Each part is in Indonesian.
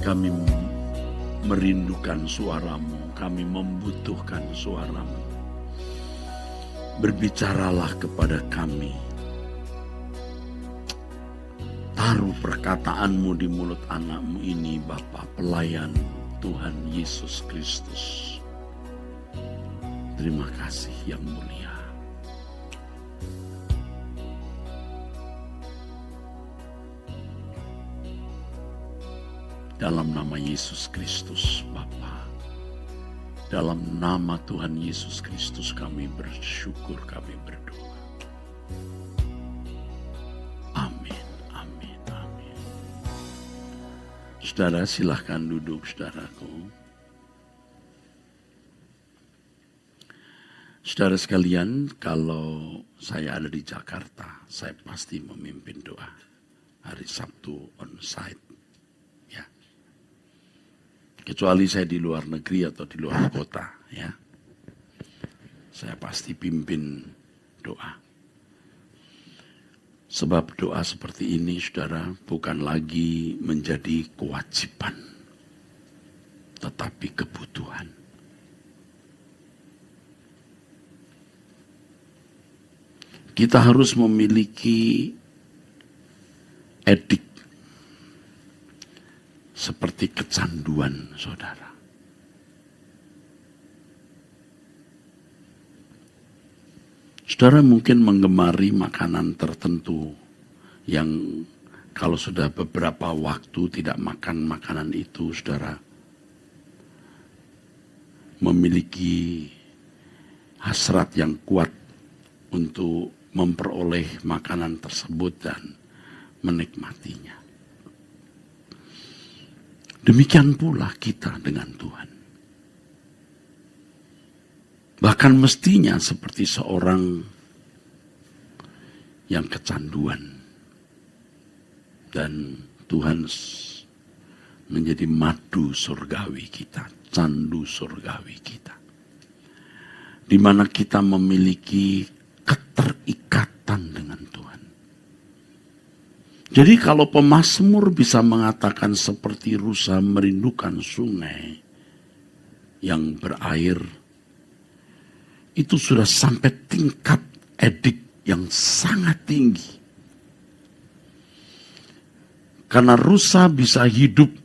Kami merindukan suara-Mu, kami membutuhkan suara-Mu. Berbicaralah kepada kami. Taruh perkataan-Mu di mulut anak-Mu ini, Bapa, pelayan Tuhan Yesus Kristus. Terima kasih yang mulia. Dalam nama Yesus Kristus, Bapa. Dalam nama Tuhan Yesus Kristus kami bersyukur, kami berdoa. Amin, amin, amin. Saudara, silahkan duduk, saudaraku. Saudara sekalian, kalau saya ada di Jakarta, saya pasti memimpin doa. Hari Sabtu on-site. Kecuali saya di luar negeri atau di luar kota, ya. Saya pasti pimpin doa. Sebab doa seperti ini, saudara, bukan lagi menjadi kewajiban, tetapi kebutuhan. Kita harus memiliki edik. Seperti kecanduan, saudara. Saudara mungkin menggemari makanan tertentu yang kalau sudah beberapa waktu tidak makan makanan itu, saudara memiliki hasrat yang kuat untuk memperoleh makanan tersebut dan menikmatinya. Demikian pula kita dengan Tuhan. Bahkan mestinya seperti seorang yang kecanduan. Dan Tuhan menjadi madu surgawi kita, candu surgawi kita. Di mana kita memiliki keterikatan dengan Tuhan. Jadi kalau pemazmur bisa mengatakan seperti rusa merindukan sungai yang berair, itu sudah sampai tingkat edik yang sangat tinggi. Karena rusa bisa hidup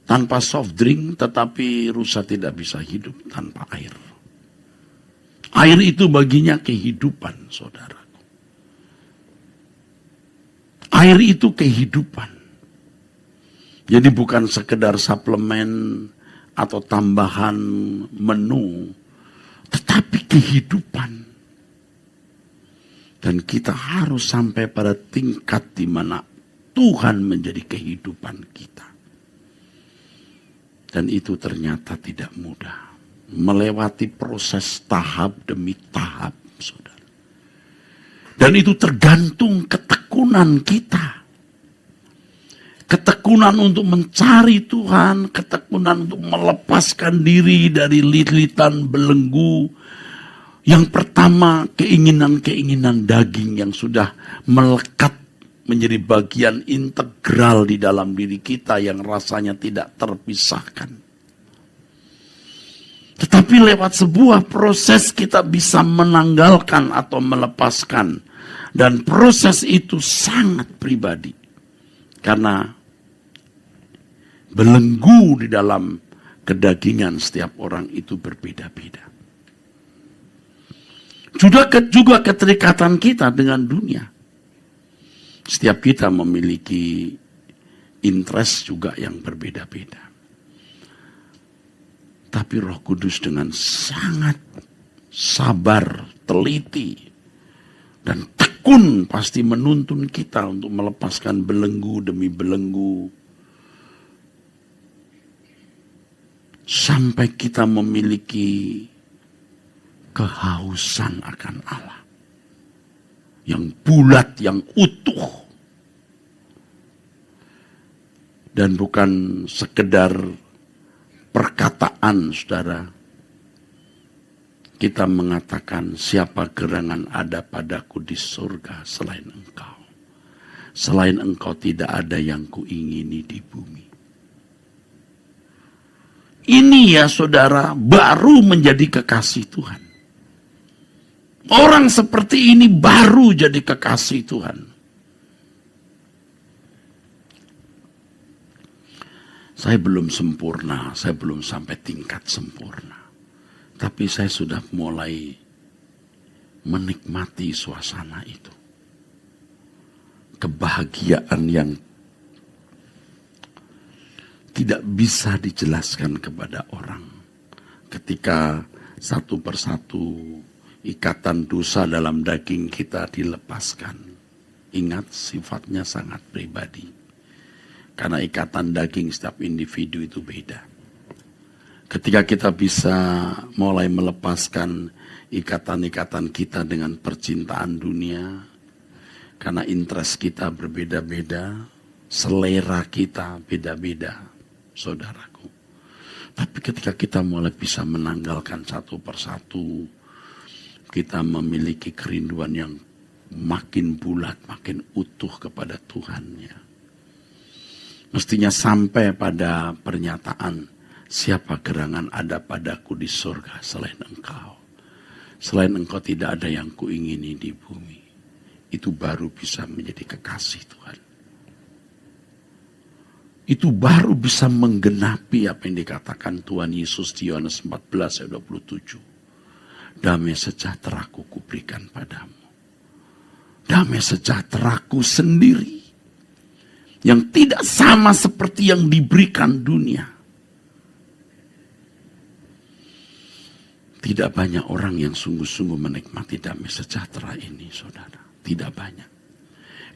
tanpa soft drink, tetapi rusa tidak bisa hidup tanpa air. Air itu baginya kehidupan, saudara. Air itu kehidupan. Jadi bukan sekedar suplemen atau tambahan menu, tetapi kehidupan. Dan kita harus sampai pada tingkat di mana Tuhan menjadi kehidupan kita. Dan itu ternyata tidak mudah. Melewati proses tahap demi tahap, saudara. Dan itu tergantung ketekunan kita. Ketekunan untuk mencari Tuhan, ketekunan untuk melepaskan diri dari lilitan belenggu. Yang pertama, keinginan-keinginan daging yang sudah melekat menjadi bagian integral di dalam diri kita yang rasanya tidak terpisahkan. Tetapi lewat sebuah proses kita bisa menanggalkan atau melepaskan. Dan proses itu sangat pribadi. Karena belenggu di dalam kedagingan setiap orang itu berbeda-beda. Juga keterikatan kita dengan dunia. Setiap kita memiliki interest juga yang berbeda-beda. Tapi Roh Kudus dengan sangat sabar, teliti, dan tekun pasti menuntun kita untuk melepaskan belenggu demi belenggu. Sampai kita memiliki kehausan akan Allah. Yang bulat, yang utuh. Dan bukan sekedar perkataan, saudara. Kita mengatakan, siapa gerangan ada padaku di surga selain engkau. Selain engkau tidak ada yang kuingini di bumi. Ini ya saudara, baru menjadi kekasih Tuhan. Orang seperti ini baru jadi kekasih Tuhan. Saya belum sempurna, saya belum sampai tingkat sempurna. Tapi saya sudah mulai menikmati suasana itu. Kebahagiaan yang tidak bisa dijelaskan kepada orang. Ketika satu persatu ikatan dosa dalam daging kita dilepaskan. Ingat, sifatnya sangat pribadi. Karena ikatan daging setiap individu itu beda. Ketika kita bisa mulai melepaskan ikatan-ikatan kita dengan percintaan dunia, karena interest kita berbeda-beda, selera kita beda-beda, saudaraku. Tapi ketika kita mulai bisa menanggalkan satu persatu, kita memiliki kerinduan yang makin bulat, makin utuh kepada Tuhan. Ya. Mestinya sampai pada pernyataan, siapa gerangan ada padaku di surga selain engkau. Selain engkau tidak ada yang kuingini di bumi. Itu baru bisa menjadi kekasih Tuhan. Itu baru bisa menggenapi apa yang dikatakan Tuhan Yesus di Yohanes 14 ayat 27. Damai sejahteraku kuberikan padamu. Damai sejahteraku sendiri. Yang tidak sama seperti yang diberikan dunia. Tidak banyak orang yang sungguh-sungguh menikmati damai sejahtera ini, saudara. Tidak banyak.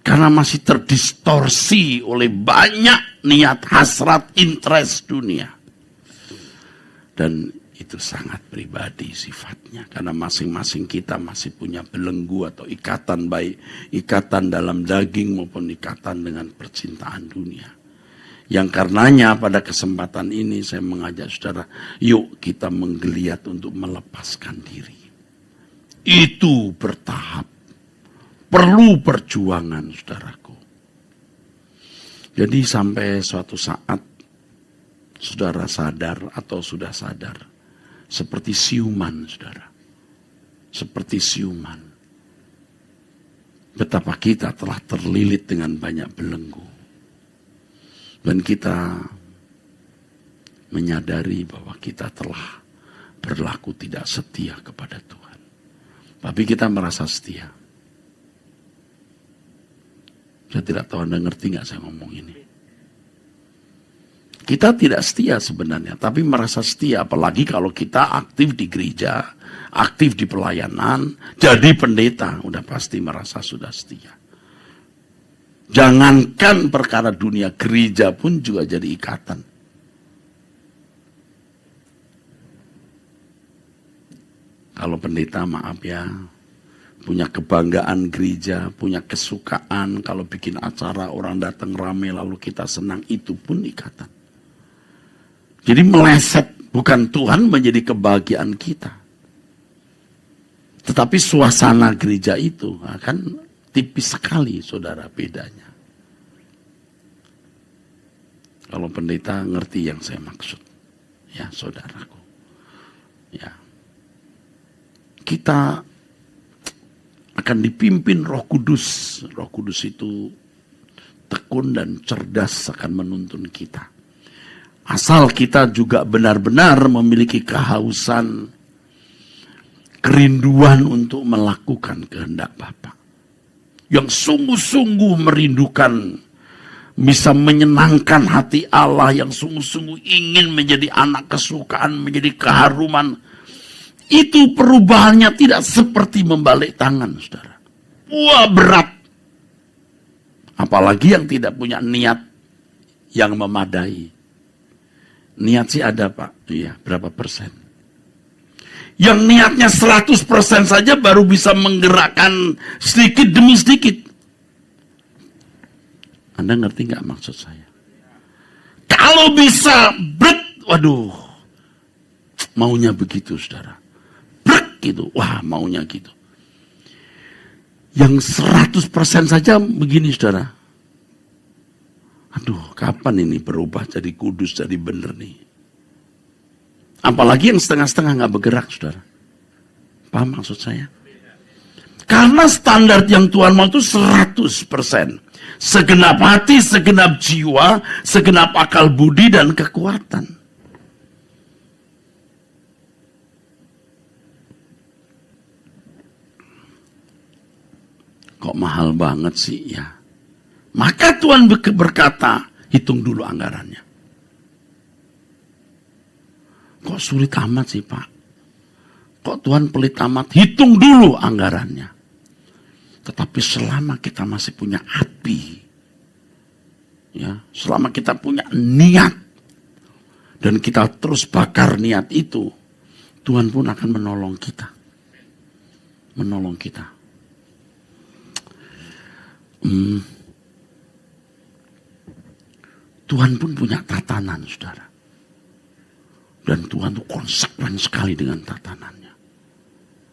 Karena masih terdistorsi oleh banyak niat hasrat interest dunia. Dan itu sangat pribadi sifatnya. Karena masing-masing kita masih punya belenggu atau ikatan, baik ikatan dalam daging maupun ikatan dengan percintaan dunia. Yang karenanya pada kesempatan ini saya mengajak saudara, yuk kita menggeliat untuk melepaskan diri. Itu bertahap. Perlu perjuangan, saudaraku. Jadi sampai suatu saat saudara sadar atau sudah sadar, seperti siuman, saudara. Seperti siuman. Betapa kita telah terlilit dengan banyak belenggu. Dan kita menyadari bahwa kita telah berlaku tidak setia kepada Tuhan. Tapi kita merasa setia. Saya tidak tahu Anda ngerti nggak saya ngomong ini. Kita tidak setia sebenarnya, tapi merasa setia. Apalagi kalau kita aktif di gereja, aktif di pelayanan, jadi pendeta, udah pasti merasa sudah setia. Jangankan perkara dunia, gereja pun juga jadi ikatan. Kalau pendeta, maaf ya, punya kebanggaan gereja, punya kesukaan, kalau bikin acara orang datang rame lalu kita senang, itu pun ikatan. Jadi meleset, bukan Tuhan menjadi kebahagiaan kita. Tetapi suasana gereja itu akan tipis sekali, saudara, bedanya. Kalau pendeta ngerti yang saya maksud. Ya, saudaraku. Ya. Kita akan dipimpin Roh Kudus. Roh Kudus itu tekun dan cerdas akan menuntun kita. Asal kita juga benar-benar memiliki kehausan, kerinduan untuk melakukan kehendak Bapa. Yang sungguh-sungguh merindukan, bisa menyenangkan hati Allah, yang sungguh-sungguh ingin menjadi anak kesukaan, menjadi keharuman. Itu perubahannya tidak seperti membalik tangan, saudara. Wah, berat. Apalagi yang tidak punya niat yang memadai. Niat sih ada, Pak. Iya, berapa persen? Yang niatnya 100% saja baru bisa menggerakkan sedikit demi sedikit. Anda ngerti nggak maksud saya? Kalau bisa, waduh, maunya begitu, saudara. Gitu, wah maunya gitu. Yang 100% saja begini, saudara. Aduh, kapan ini berubah jadi kudus, jadi benar nih? Apalagi yang setengah-setengah nggak bergerak, saudara. Paham maksud saya? Karena standar yang Tuhan mau itu 100%. Segenap hati, segenap jiwa, segenap akal budi dan kekuatan. Kok mahal banget sih ya? Maka Tuhan berkata, hitung dulu anggarannya. Kok sulit amat sih Pak? Kok Tuhan pelit amat? Hitung dulu anggarannya. Tetapi selama kita masih punya api, ya, selama kita punya niat, dan kita terus bakar niat itu, Tuhan pun akan menolong kita. Menolong kita. Tuhan pun punya tatanan, saudara. Dan Tuhan itu konsekuen sekali dengan tatanannya.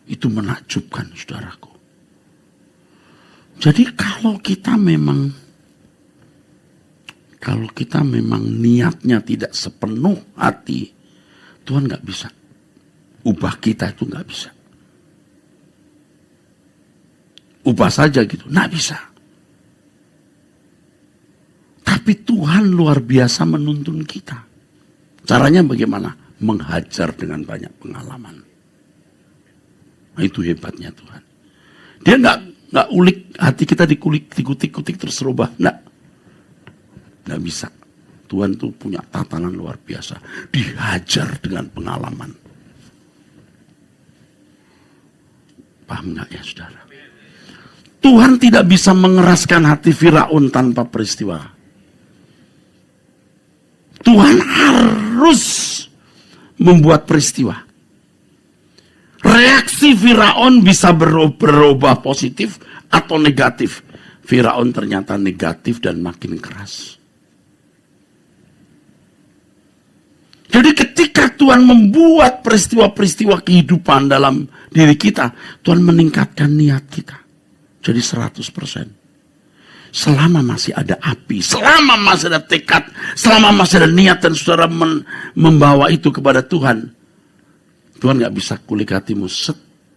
Itu menakjubkan, saudaraku. Jadi kalau kita memang niatnya tidak sepenuh hati, Tuhan nggak bisa. Ubah kita itu nggak bisa. Ubah saja gitu, nggak bisa. Tapi Tuhan luar biasa menuntun kita. Caranya bagaimana? Menghajar dengan banyak pengalaman. Nah, itu hebatnya Tuhan. Dia nggak ulik hati kita, dikutik terus rubah. Nggak bisa. Tuhan tuh punya tatanan luar biasa. Dihajar dengan pengalaman. Paham nggak ya saudara? Tuhan tidak bisa mengeraskan hati Firaun tanpa peristiwa. Tuhan harus membuat peristiwa. Reaksi Firaun bisa berubah positif atau negatif. Firaun ternyata negatif dan makin keras. Jadi ketika Tuhan membuat peristiwa-peristiwa kehidupan dalam diri kita, Tuhan meningkatkan niat kita. Jadi 100%. Selama masih ada api, selama masih ada tekad, selama masih ada niat dan saudara membawa itu kepada Tuhan, Tuhan gak bisa kulik hatimu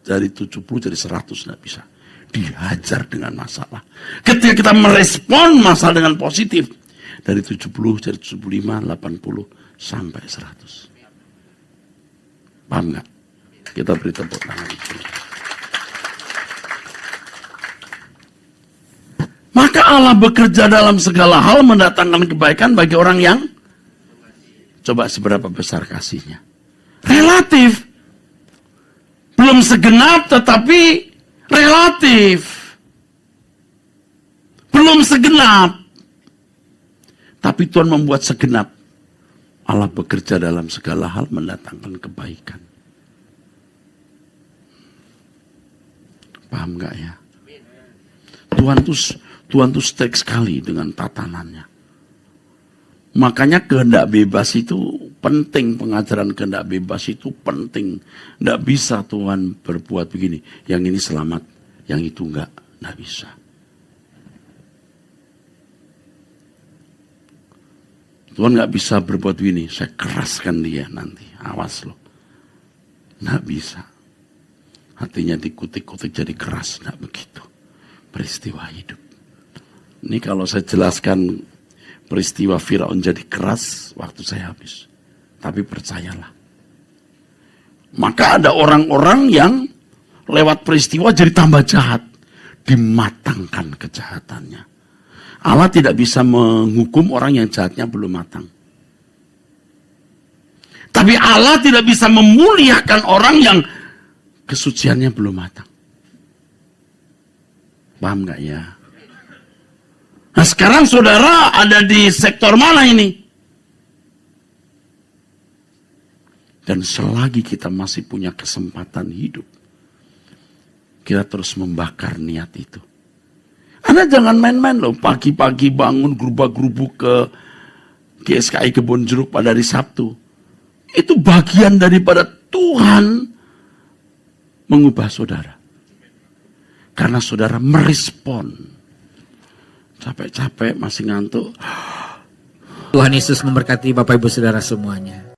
dari 70 jadi 100, gak bisa. Dihajar dengan masalah. Ketika kita merespon masalah dengan positif, dari 70 jadi 75, 80 sampai 100. Paham gak? Kita beri tepuk tangan. Maka Allah bekerja dalam segala hal mendatangkan kebaikan bagi orang yang, coba seberapa besar kasihnya. Relatif. Belum segenap tetapi relatif. Belum segenap. Tapi Tuhan membuat segenap. Allah bekerja dalam segala hal mendatangkan kebaikan. Paham gak ya? Tuhan tuh strict sekali dengan tatanannya. Makanya kehendak bebas itu penting, pengajaran kehendak bebas itu penting. Nggak bisa Tuhan berbuat begini, yang ini selamat, yang itu nggak bisa. Tuhan nggak bisa berbuat begini, saya keraskan dia nanti, awas loh. Nggak bisa. Hatinya dikutik-kutik jadi keras, nggak begitu. Peristiwa hidup. Ini kalau saya jelaskan peristiwa Firaun jadi keras, waktu saya habis. Tapi percayalah. Maka ada orang-orang yang lewat peristiwa jadi tambah jahat. Dimatangkan kejahatannya. Allah tidak bisa menghukum orang yang jahatnya belum matang. Tapi Allah tidak bisa memuliakan orang yang kesuciannya belum matang. Paham gak ya? Nah sekarang saudara ada di sektor mana ini? Dan selagi kita masih punya kesempatan hidup, kita terus membakar niat itu. Anda jangan main-main loh, pagi-pagi bangun gerubah-gerubuk ke GSKI Kebon Jeruk pada hari Sabtu. Itu bagian daripada Tuhan mengubah saudara. Karena saudara merespon. Capek-capek, masih ngantuk. Tuhan Yesus memberkati Bapak Ibu Saudara semuanya.